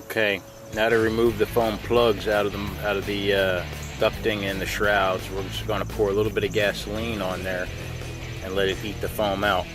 Okay, now to remove the foam plugs out of the ducting and the shrouds, we're just going to pour a little bit of gasoline on there and let it eat the foam out.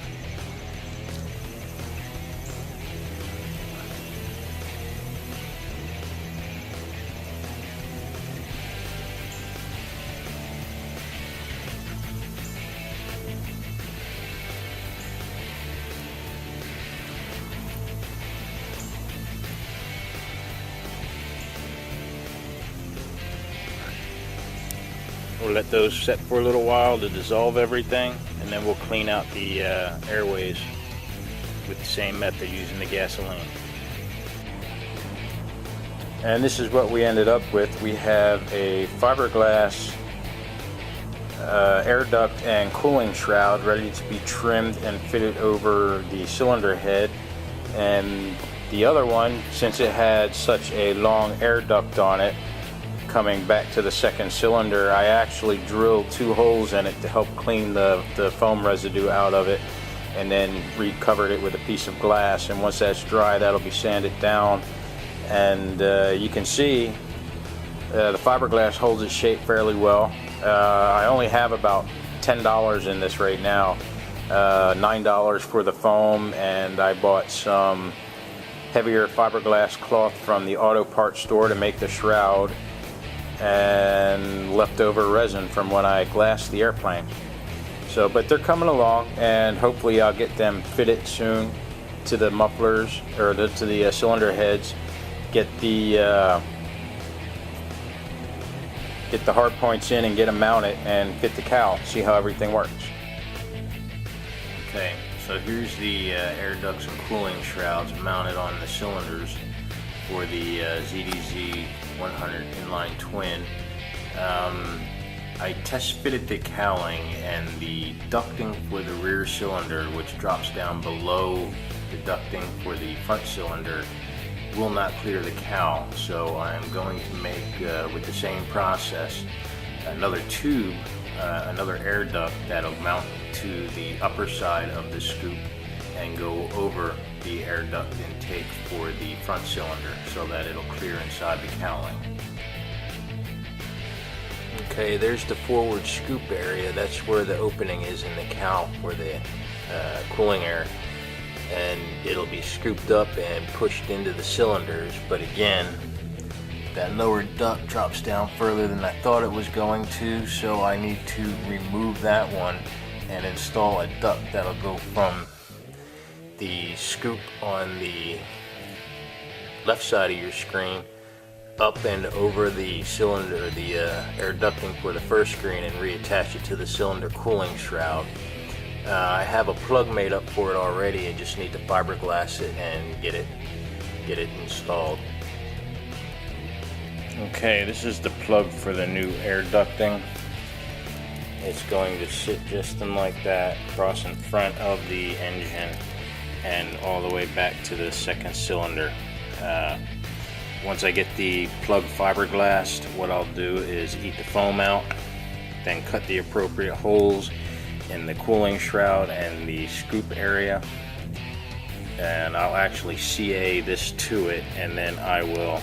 We'll let those set for a little while to dissolve everything, and then we'll clean out the airways with the same method using the gasoline. And this is what we ended up with. We have a fiberglass air duct and cooling shroud ready to be trimmed and fitted over the cylinder head. And the other one, since it had such a long air duct on it, coming back to the second cylinder, I actually drilled 2 holes in it to help clean the foam residue out of it, and then recovered it with a piece of glass. And once that's dry, that'll be sanded down, and you can see the fiberglass holds its shape fairly well. I only have about $10 in this right now, $9 for the foam, and I bought some heavier fiberglass cloth from the auto parts store to make the shroud, and leftover resin from when I glassed the airplane. So, but they're coming along, and hopefully I'll get them fitted soon to the mufflers, or to the cylinder heads. Get the hard points in and get them mounted and fit the cowl. See how everything works. Okay, so here's the air ducts and cooling shrouds mounted on the cylinders for the ZDZ 100 inline twin. I test fitted the cowling, and the ducting for the rear cylinder, which drops down below the ducting for the front cylinder, will not clear the cowl. So I'm going to make, with the same process, another tube, another air duct that'll mount to the upper side of the scoop and go over the air duct intake for the front cylinder so that it'll clear inside the cowling. Okay, there's the forward scoop area. That's where the opening is in the cowl for the cooling air, and it'll be scooped up and pushed into the cylinders. But again, that lower duct drops down further than I thought it was going to, so I need to remove that one and install a duct that'll go from the scoop on the left side of your screen up and over the cylinder, the air ducting for the first screen, and reattach it to the cylinder cooling shroud. I have a plug made up for it already. I just need to fiberglass it and get it installed. Okay, this is the plug for the new air ducting. It's going to sit just in like that, across in front of the engine and all the way back to the second cylinder. Once I get the plug fiberglassed, what I'll do is eat the foam out, then cut the appropriate holes in the cooling shroud and the scoop area, and I'll actually CA this to it, and then I will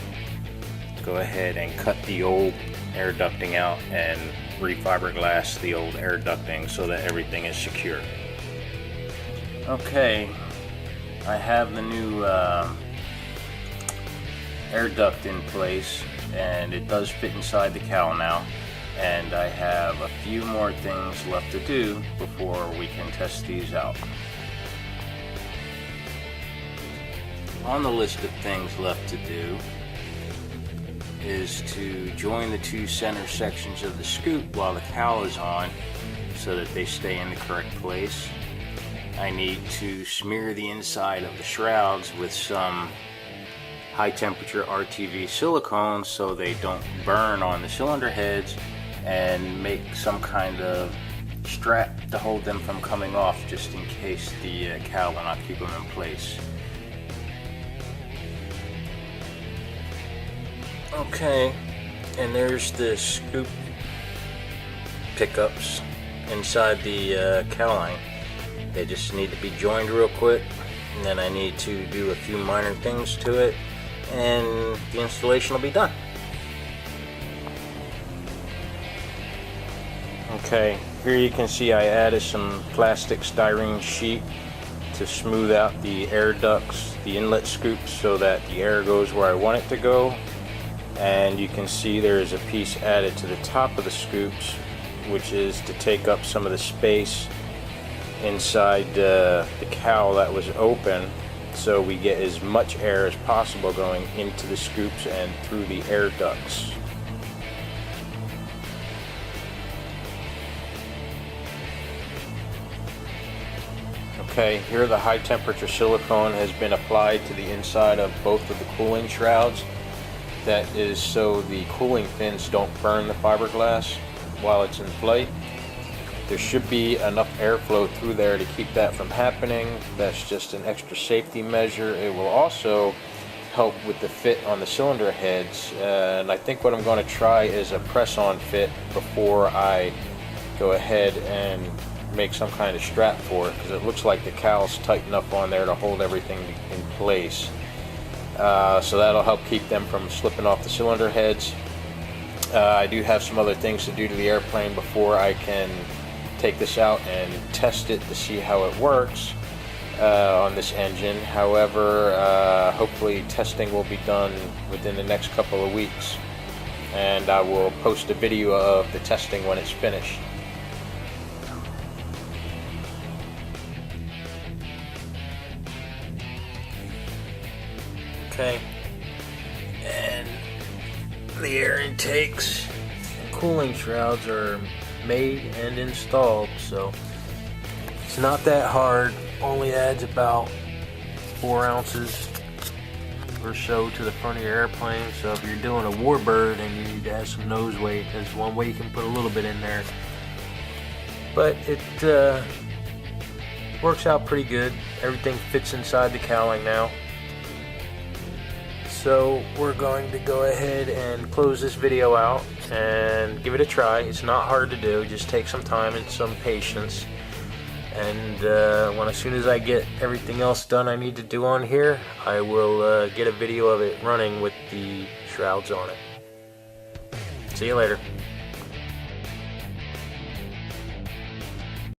go ahead and cut the old air ducting out and refiberglass the old air ducting so that everything is secure. Okay, I have the new air duct in place, and it does fit inside the cowl now, and I have a few more things left to do before we can test these out. On the list of things left to do is to join the 2 center sections of the scoop while the cowl is on so that they stay in the correct place. I need to smear the inside of the shrouds with some high temperature RTV silicone so they don't burn on the cylinder heads, and make some kind of strap to hold them from coming off just in case the cowl will not keep them in place. Okay, and there's the scoop pickups inside the cowling. They just need to be joined real quick, and then I need to do a few minor things to it, and the installation will be done. Okay, here you can see I added some plastic styrene sheet to smooth out the air ducts, the inlet scoops, so that the air goes where I want it to go. And you can see there is a piece added to the top of the scoops, which is to take up some of the space inside the cowl that was open, so we get as much air as possible going into the scoops and through the air ducts. Okay, here the high temperature silicone has been applied to the inside of both of the cooling shrouds. That is so the cooling fins don't burn the fiberglass while it's in flight. There should be enough airflow through there to keep that from happening. That's just an extra safety measure. It will also help with the fit on the cylinder heads, and I think what I'm going to try is a press-on fit before I go ahead and make some kind of strap for it, because it looks like the cowl's tight enough on there to hold everything in place. So that'll help keep them from slipping off the cylinder heads. I do have some other things to do to the airplane before I can take this out and test it to see how it works on this engine. However, hopefully testing will be done within the next couple of weeks, and I will post a video of the testing when it's finished. Okay, and the air intakes and cooling shrouds are made and installed, so it's not that hard. Only adds about 4 ounces or so to the front of your airplane. So if you're doing a warbird and you need to add some nose weight, there's one way you can put a little bit in there, but it works out pretty good. Everything fits inside the cowling now. So we're going to go ahead and close this video out and give it a try. It's not hard to do, just take some time and some patience. And as soon as I get everything else done I need to do on here, I will get a video of it running with the shrouds on it. See you later.